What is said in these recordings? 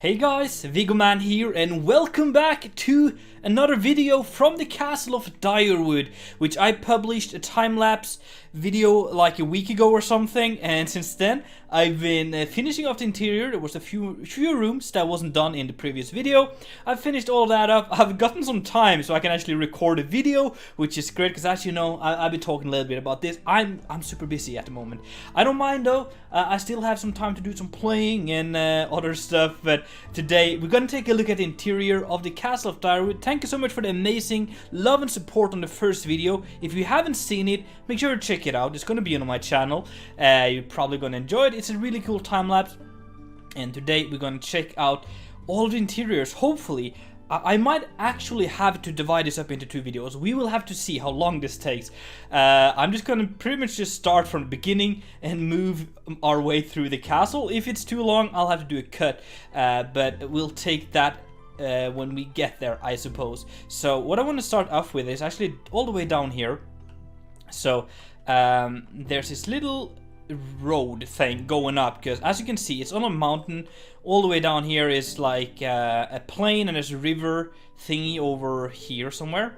Hey guys, Viggoman here and welcome back to another video from the castle of Direwood, which I published a time-lapse video like a week ago or something, and since then I've been finishing off the interior. There was a few rooms that wasn't done in the previous video. I've finished all that up. I've gotten some time so I can actually record a video, which is great because, as you know, I've been talking a little bit about this. I'm super busy at the moment. I don't mind though. I still have some time to do some playing and other stuff, but today we're gonna take a look at the interior of the castle of Direwood. Thank you so much for the amazing love and support on the first video. If you haven't seen it, make sure to check it out. It's gonna be on my channel. You're probably gonna enjoy it. It's a really cool time lapse, and today we're gonna check out all the interiors. Hopefully, I might actually have to divide this up into two videos. We will have to see how long this takes. I'm just gonna pretty much just start from the beginning and move our way through the castle. If it's too long, I'll have to do a cut, but we'll take that when we get there, I suppose. So what I want to start off with is actually all the way down here. So there's this little road thing going up, because as you can see, it's on a mountain. All the way down here is like a plain, and there's a river thingy over here somewhere.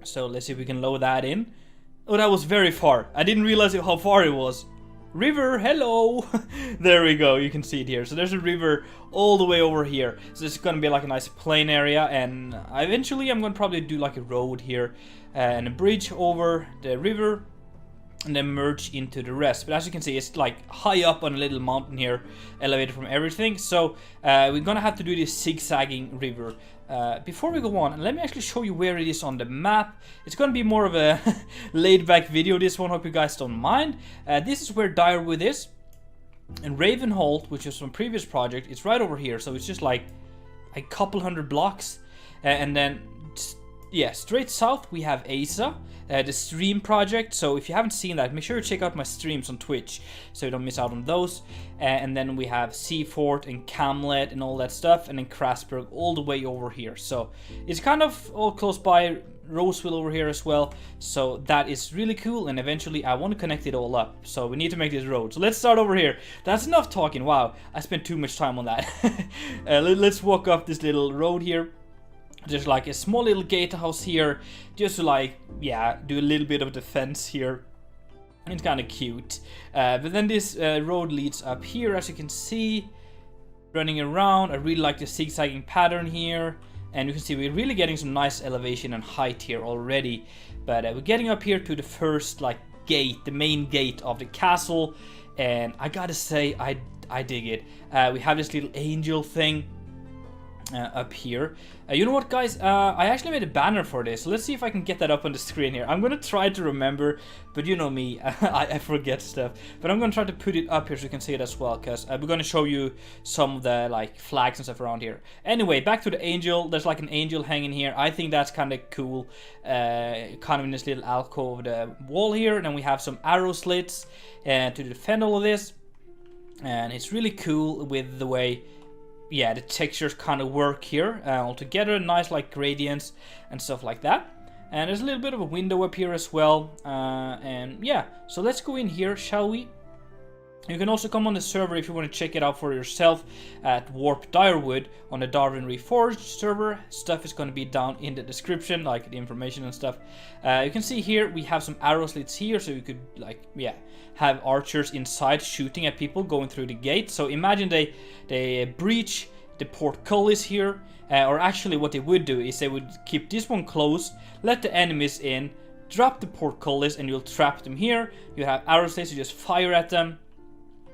So let's see if we can load that in. Oh, that was very far. I didn't realize how far it was. River, hello. There we go, you can see it here. So there's a river all the way over here. So it's gonna be like a nice plain area, and eventually I'm gonna probably do like a road here and a bridge over the river, and then merge into the rest. But as you can see, it's like high up on a little mountain here, elevated from everything. So we're gonna have to do this zigzagging river. Before we go on, let me actually show you where it is on the map. It's gonna be more of a laid-back video, this one. Hope you guys don't mind. This is where Direwood is, and Ravenhold, which is from previous project, it's right over here. So it's just like a couple hundred blocks, and then yeah, straight south we have Asa, the stream project. So if you haven't seen that, make sure you check out my streams on Twitch so you don't miss out on those. And then we have Seafort and Camlet and all that stuff, and then Krasberg all the way over here. So it's kind of all close by. Roseville over here as well. So that is really cool, and eventually I want to connect it all up. So we need to make this road. So let's start over here. That's enough talking. Wow, I spent too much time on that. Let's walk up this little road here. There's like a small little gatehouse here, just to like, yeah, do a little bit of defense here. It's kind of cute. But then this road leads up here, as you can see, running around. I really like the zigzagging pattern here. And you can see we're really getting some nice elevation and height here already. But we're getting up here to the first like gate, the main gate of the castle. And I gotta say, I dig it. We have this little angel thing up here. You know what, guys? I actually made a banner for this. So let's see if I can get that up on the screen here. I'm gonna try to remember, but you know me, I forget stuff. But I'm gonna try to put it up here so you can see it as well, because we're gonna show you some of the like flags and stuff around here. Anyway, back to the angel. There's like an angel hanging here. I think that's kind of cool. Kind of in this little alcove of the wall here, and then we have some arrow slits to defend all of this. And it's really cool with the way, yeah, the textures kind of work here all together. Nice like gradients and stuff like that. And there's a little bit of a window up here as well. And yeah, so let's go in here, shall we? You can also come on the server if you want to check it out for yourself at Warp Direwood on the Darwin Reforged server. Stuff is going to be down in the description, like the information and stuff. You can see here we have some arrow slits here, so you could like, yeah, have archers inside shooting at people going through the gate. So imagine they breach the portcullis here, or actually what they would do is they would keep this one closed, let the enemies in, drop the portcullis, and you'll trap them here. You have arrow slits, you just fire at them.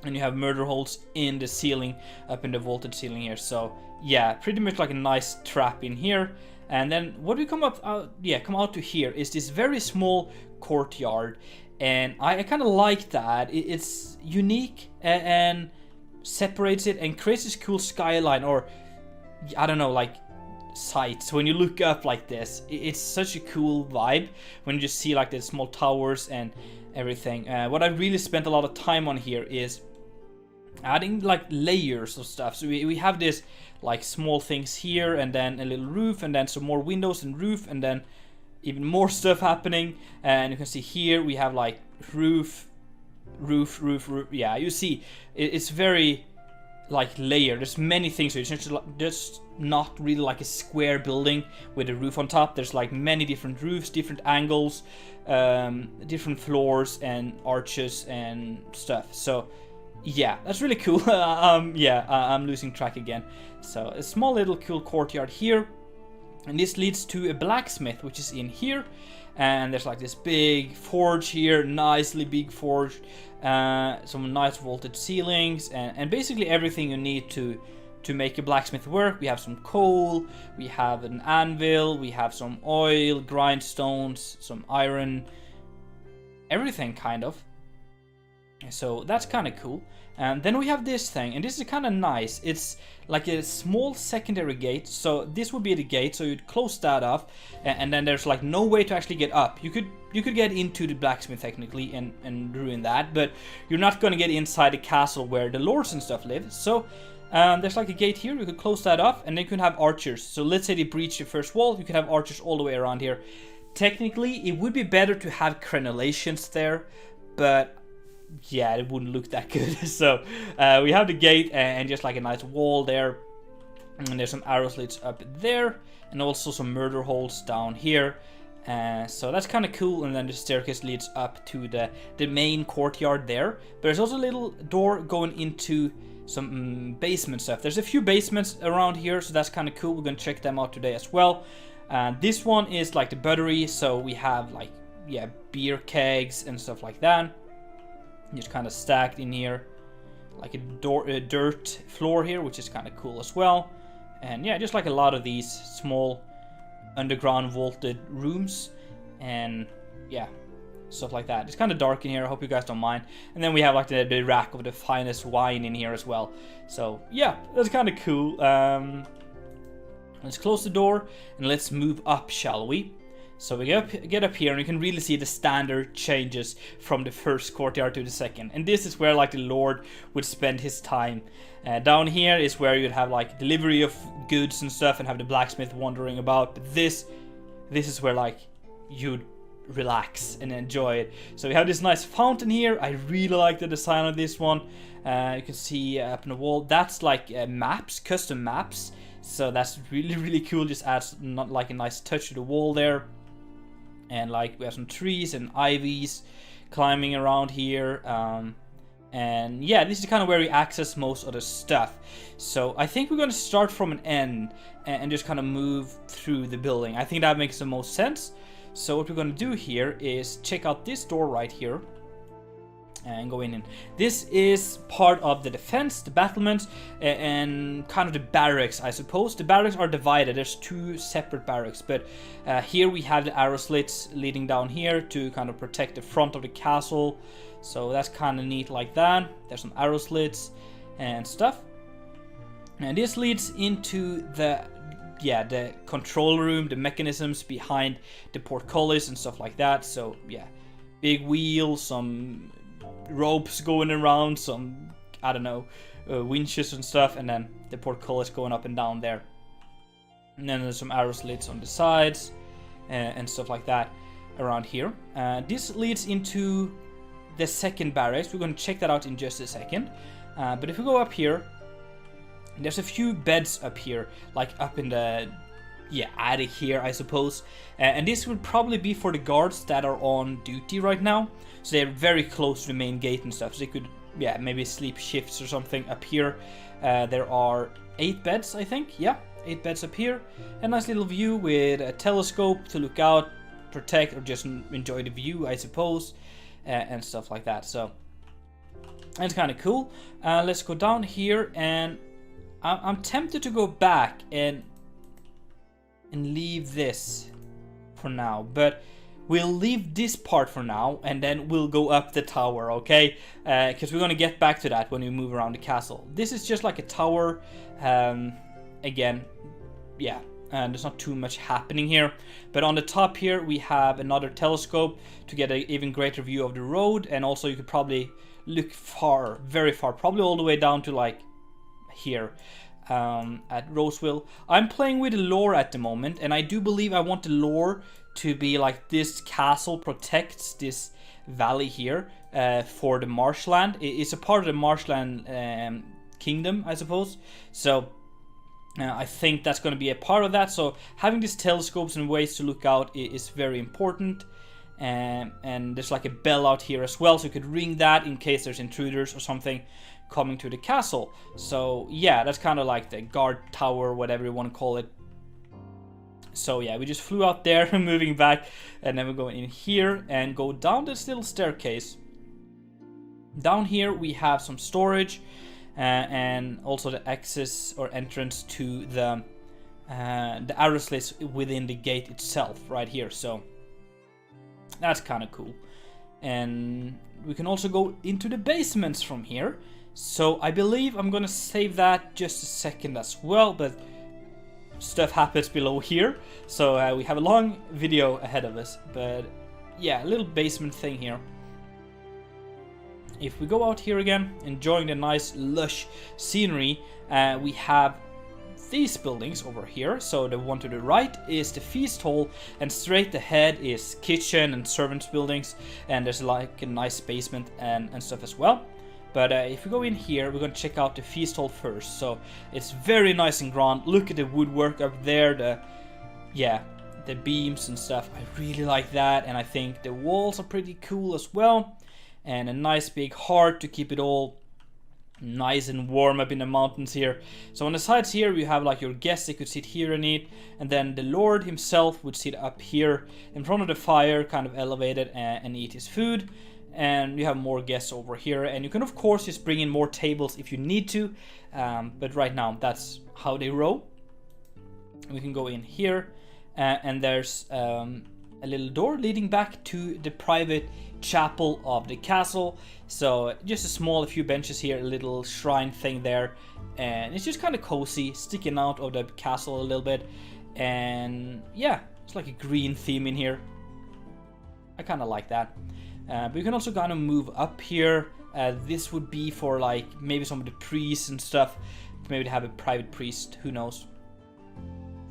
And you have murder holes in the ceiling, up in the vaulted ceiling here. So yeah, pretty much like a nice trap in here. And then what we come out to here is this very small courtyard, and I kind of like that. It's unique and separates it and creates this cool skyline, or I don't know, like sights. When you look up like this, it's such a cool vibe when you just see like the small towers and everything. What I really spent a lot of time on here is adding like layers of stuff. So we have this like small things here, and then a little roof, and then some more windows and roof, and then even more stuff happening. And you can see here we have like roof. Yeah, you see it's very like layer. There's many things. So it's just not really like a square building with a roof on top. There's like many different roofs, different angles, different floors and arches and stuff. So yeah, that's really cool. Yeah, I'm losing track again. So a small little cool courtyard here, and this leads to a blacksmith, which is in here. And there's like this big forge here, nicely big forge, some nice vaulted ceilings, and basically everything you need to make a blacksmith work. We have some coal, we have an anvil, we have some oil, grindstones, some iron, everything kind of. So that's kind of cool. And then we have this thing, and this is kind of nice. It's like a small secondary gate. So this would be the gate, so you'd close that off, and then there's like no way to actually get up. You could get into the blacksmith technically and ruin that, but you're not going to get inside the castle where the lords and stuff live. So there's like a gate here. You could close that off, and then you can have archers. So let's say they breach the first wall, you could have archers all the way around here. Technically, it would be better to have crenellations there, but yeah, it wouldn't look that good. So we have the gate and just like a nice wall there, and there's some arrow slits up there, and also some murder holes down here. So that's kind of cool. And then the staircase leads up to the main courtyard there, but there's also a little door going into some basement stuff. There's a few basements around here, so that's kind of cool. We're gonna check them out today as well. This one is like the buttery, so we have like, yeah, beer kegs and stuff like that just kind of stacked in here, like a dirt floor here, which is kind of cool as well. And yeah, just like a lot of these small underground vaulted rooms, and yeah, stuff like that. It's kind of dark in here, I hope you guys don't mind. And then we have like the rack of the finest wine in here as well. So yeah, that's kind of cool. Let's close the door and let's move up, shall we? So we get up here, and you can really see the standard changes from the first courtyard to the second. And this is where like the lord would spend his time. Down here is where you'd have like delivery of goods and stuff, and have the blacksmith wandering about. But this is where like you'd relax and enjoy it. So we have this nice fountain here. I really like the design of this one. You can see up on the wall, that's like maps, custom maps. So that's really cool. Just adds not like a nice touch to the wall there. And like we have some trees and ivies climbing around here. And yeah, this is kind of where we access most of the stuff. So I think we're going to start from an end and just kind of move through the building. I think that makes the most sense. So what we're going to do here is check out this door right here and go in. This is part of the defense, the battlements, and kind of the barracks, I suppose. The barracks are divided. There's two separate barracks, but here we have the arrow slits leading down here to kind of protect the front of the castle. So that's kind of neat like that. There's some arrow slits and stuff. And this leads into the control room, the mechanisms behind the portcullis and stuff like that. So yeah, big wheels, some ropes going around, some, I don't know, winches and stuff, and then the portcullis going up and down there. And then there's some arrow slits on the sides and stuff like that around here. This leads into the second barracks. We're going to check that out in just a second. But if we go up here, there's a few beds up here, like up in the attic here, I suppose. And this would probably be for the guards that are on duty right now. So they're very close to the main gate and stuff. So they could, maybe sleep shifts or something up here. There are 8 beds, I think. Yeah, 8 beds up here. A nice little view with a telescope to look out, protect, or just enjoy the view, I suppose. And stuff like that. So that's kind of cool. Let's go down here, and I'm tempted to go back and leave this for now, but we'll leave this part for now, and then we'll go up the tower, okay? Because we're going to get back to that when we move around the castle. This is just like a tower. Again, there's not too much happening here, but on the top here we have another telescope to get an even greater view of the road. And also you could probably look far, very far, probably all the way down to like here. At Roseville. I'm playing with the lore at the moment, and I do believe I want the lore to be like this castle protects this valley here for the marshland. It's a part of the marshland kingdom, I suppose. So I think that's going to be a part of that. So having these telescopes and ways to look out is very important. And there's like a bell out here as well, so you could ring that in case there's intruders or something coming to the castle. So yeah, that's kind of like the guard tower, whatever you want to call it. So yeah, we just flew out there, moving back, and then we're going in here and go down this little staircase. Down here we have some storage and also the access or entrance to the arrow slits within the gate itself right here. So that's kind of cool. And we can also go into the basements from here. So I believe I'm gonna save that just a second as well, but stuff happens below here. So we have a long video ahead of us, but yeah, a little basement thing here. If we go out here again, enjoying the nice lush scenery, we have these buildings over here. So the one to the right is the feast hall, and straight ahead is kitchen and servants buildings, and there's like a nice basement and stuff as well. But if we go in here, we're gonna check out the feast hall first. So it's very nice and grand. Look at the woodwork up there, the beams and stuff. I really like that, and I think the walls are pretty cool as well, and a nice big heart to keep it all nice and warm up in the mountains here. So on the sides here you have like your guests, they could sit here and eat, and then the Lord himself would sit up here in front of the fire, kind of elevated, and eat his food. And you have more guests over here, and you can of course just bring in more tables if you need to, but right now that's how they roll. We can go in here, and there's a little door leading back to the private chapel of the castle. So just a few benches here, a little shrine thing there, and it's just kind of cozy, sticking out of the castle a little bit. And yeah, it's like a green theme in here. I kind of like that. But you can also kind of move up here. This would be for like maybe some of the priests and stuff, maybe to have a private priest, who knows.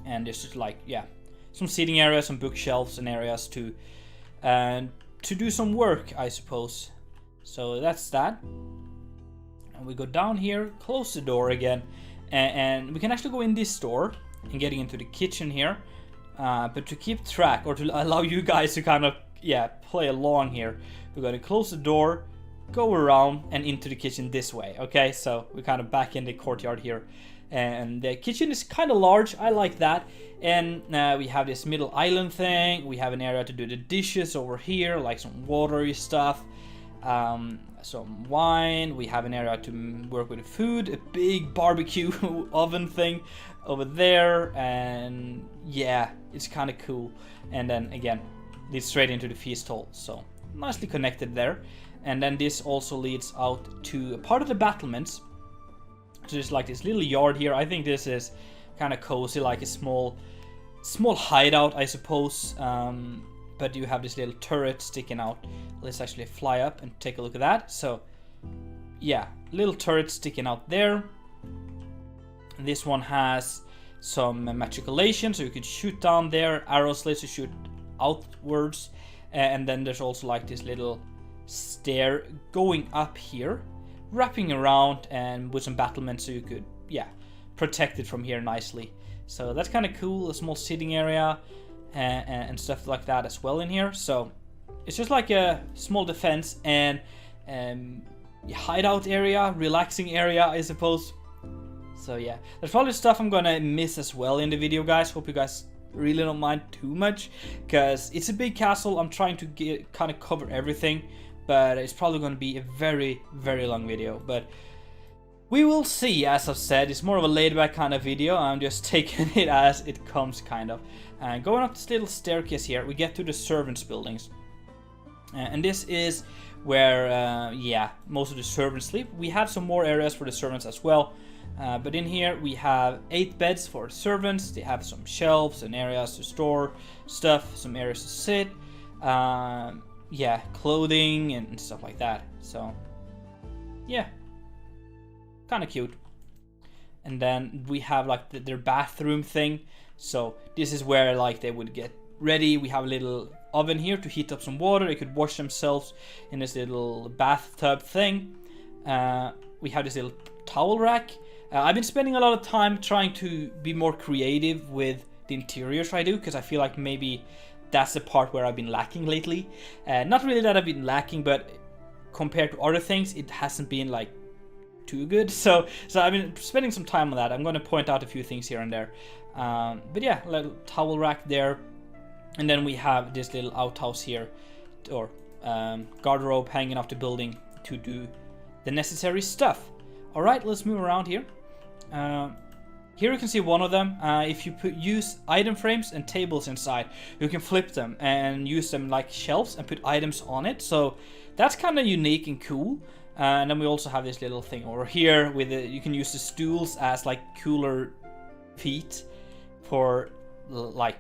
And there's just like, yeah, some seating areas, some bookshelves and areas to do some work, I suppose. So that's that. And we go down here, close the door again, and we can actually go in this door and getting into the kitchen here. But to keep track, or to allow you guys to kind of, yeah, play along here, we're going to close the door, go around and into the kitchen this way. Okay, so we're kind of back in the courtyard here, and the kitchen is kind of large. I like that. And we have this middle island thing. We have an area to do the dishes over here, like some watery stuff, some wine. We have an area to work with the food, a big barbecue oven thing over there, and yeah, it's kind of cool. And then again, leads straight into the feast hall, so nicely connected there. And then this also leads out to a part of the battlements. So there's like this little yard here. I think this is kind of cozy, like a small hideout, I suppose. But you have this little turret sticking out. Let's actually fly up and take a look at that. So yeah, little turret sticking out there. And this one has some matriculation, so you could shoot down there, arrow slits to shoot outwards, and then there's also like this little stair going up here, wrapping around, and with some battlements, so you could, yeah, protect it from here nicely. So that's kind of cool. A small sitting area and stuff like that as well in here. So it's just like a small defense and hideout area, relaxing area, I suppose. So yeah, there's probably stuff I'm gonna miss as well in the video, guys. Hope you guys really don't mind too much, because it's a big castle. I'm trying to kind of cover everything, but it's probably going to be a very, very long video. But we will see. As I've said, it's more of a laid-back kind of video. I'm just taking it as it comes, kind of. And going up this little staircase here, we get to the servants' buildings, and this is where, yeah, most of the servants sleep. We have some more areas for the servants as well. But in here we have 8 beds for servants. They have some shelves and areas to store stuff, some areas to sit, yeah, clothing and stuff like that. So yeah, kind of cute. And then we have like their bathroom thing. So this is where like they would get ready. We have a little oven here to heat up some water. They could wash themselves in this little bathtub thing. We have this little towel rack. I've been spending a lot of time trying to be more creative with the interiors I do, because I feel like maybe that's the part where I've been lacking lately. Not really that I've been lacking, but compared to other things, it hasn't been like too good. So I've been spending some time on that. I'm going to point out a few things here and there. But yeah, little towel rack there. And then we have this little outhouse here, or garderobe hanging off the building to do the necessary stuff. Alright, let's move around here. Here you can see one of them. If you use item frames and tables inside, you can flip them and use them like shelves and put items on it. So that's kind of unique and cool. And then we also have this little thing over here with you can use the stools as like cooler feet for like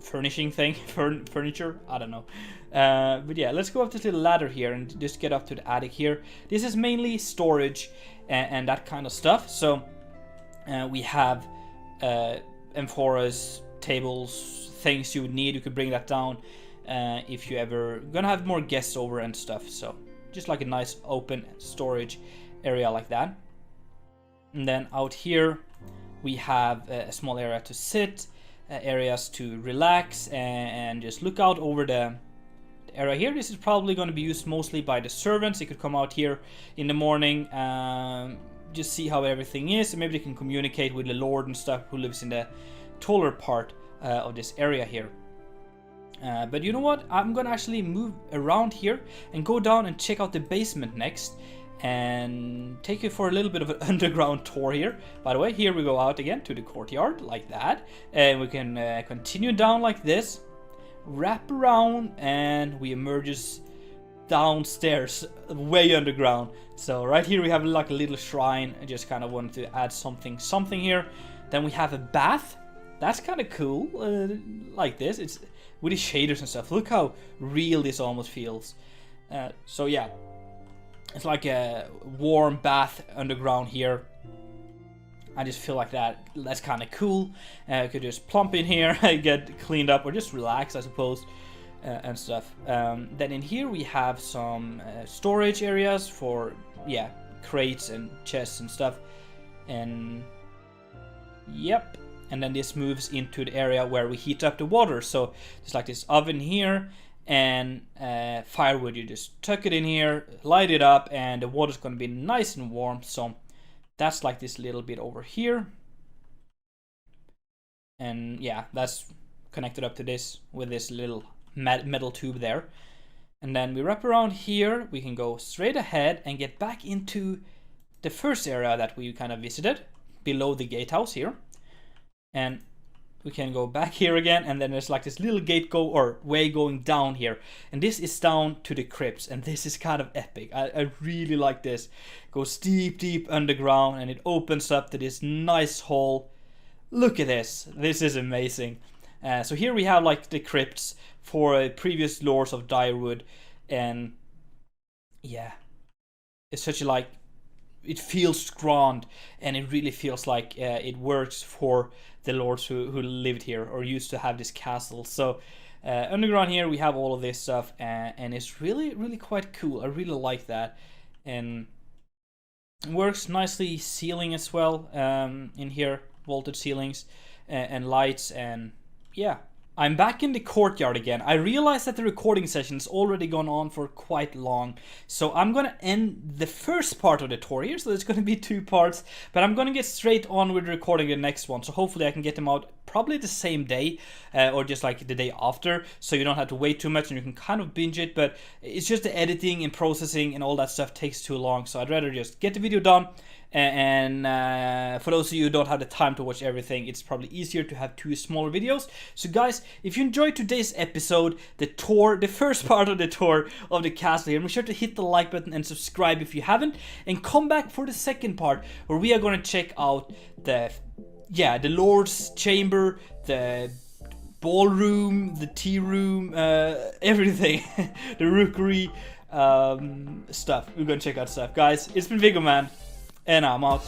furnishing thing, furniture, I don't know. But yeah, let's go up this little ladder here and just get up to the attic here. This is mainly storage and that kind of stuff. So we have amphoras, tables, things you would need. You could bring that down if you ever gonna have more guests over and stuff. So just like a nice open storage area like that. And then out here we have a small area to sit, areas to relax and just look out over the area here. This is probably going to be used mostly by the servants. They could come out here in the morning, just see how everything is, and maybe they can communicate with the lord and stuff who lives in the taller part of this area here. But you know what? I'm gonna actually move around here and go down and check out the basement next and take you for a little bit of an underground tour here. By the way, here we go out again to the courtyard like that, and we can continue down like this, wrap around, and we emerges downstairs way underground. So right here we have like a little shrine. I just kind of wanted to add something here. Then we have a bath. That's kind of cool, like this. It's with the shaders and stuff. Look how real this almost feels. So yeah, it's like a warm bath underground here. I just feel like that's kind of cool. I could just plump in here, get cleaned up, or just relax, I suppose, and stuff. Then in here we have some storage areas for, yeah, crates and chests and stuff. And yep. And then this moves into the area where we heat up the water. So there's like this oven here and firewood. You just tuck it in here, light it up, and the water's going to be nice and warm. So that's like this little bit over here. And yeah, that's connected up to this with this little metal tube there. And then we wrap around here. We can go straight ahead and get back into the first area that we kind of visited below the gatehouse here. And we can go back here again, and then there's like this little way going down here, and this is down to the crypts, and this is kind of epic. I really like this. It goes deep underground, and it opens up to this nice hall. Look at this. This is amazing. So here we have like the crypts for previous lords of Direwood, and yeah, it's such a like, it feels grand, and it really feels like it works for the lords who lived here or used to have this castle. So underground here we have all of this stuff, and it's really quite cool. I really like that, and it works nicely. Ceiling as well in here, vaulted ceilings and lights, and yeah. I'm back in the courtyard again. I realized that the recording session's already gone on for quite long, so I'm gonna end the first part of the tour here, so there's gonna be 2 parts, but I'm gonna get straight on with recording the next one, so hopefully I can get them out probably the same day, or just like the day after, so you don't have to wait too much and you can kind of binge it. But it's just the editing and processing and all that stuff takes too long, so I'd rather just get the video done. And for those of you who don't have the time to watch everything, it's probably easier to have 2 smaller videos. So guys, if you enjoyed today's episode, the first part of the tour of the castle here, make sure to hit the like button and subscribe if you haven't, and come back for the second part where we are going to check out the Lord's Chamber, the ballroom, the tea room, everything, the rookery stuff. We're going to check out stuff. Guys, it's been Viggoman, and I'm out.